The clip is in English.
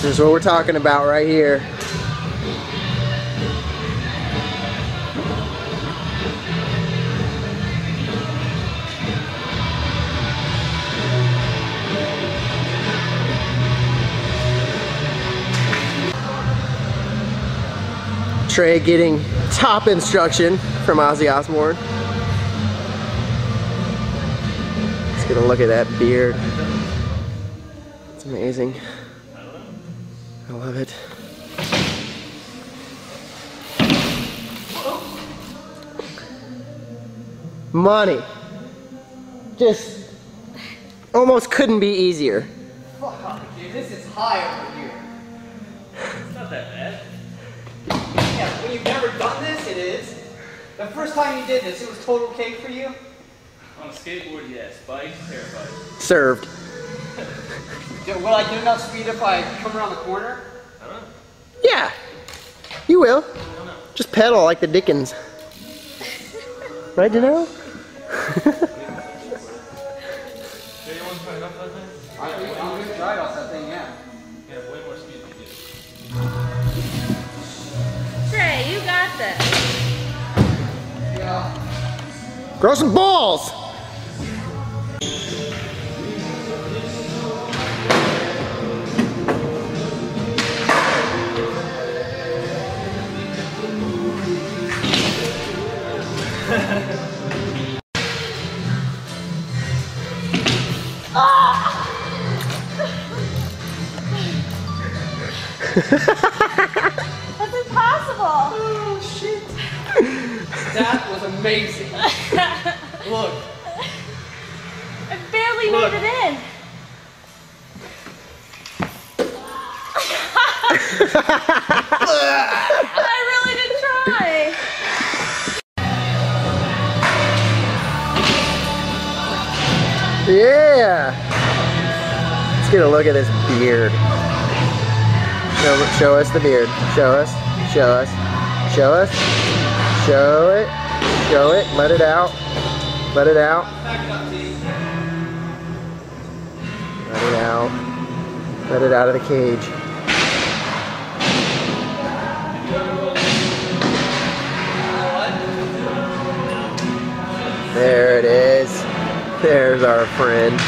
This is what we're talking about right here. Trey getting top instruction from Ozzy Osbourne. Let's get a look at that beard. It's amazing. I love it. Money. Just almost couldn't be easier. Fuck, dude, this is high over here. It's not that bad. Yeah, when you've never done this, it is. The first time you did this, it was total cake for you? On a skateboard, yes. Bike, terrified. Served. Will I get enough speed if I come around the corner? I don't know. Yeah, you will. I don't know. Just pedal like the Dickens. Right, Janelle? Do you want to try it off that thing? I'm going to try it off that thing, yeah. Yeah, way more speed than you did. Trey, you got this. Yeah. Grow some balls! That's impossible. Oh, shit. That was amazing. Look. I barely made it in. I really did try. Yeah! Let's get a look at this beard. Show us the beard. Show us. Show us. Show us. Show it. Show it. Let it out. Let it out. Let it out. Let it out of the cage. There it is. There's our friend.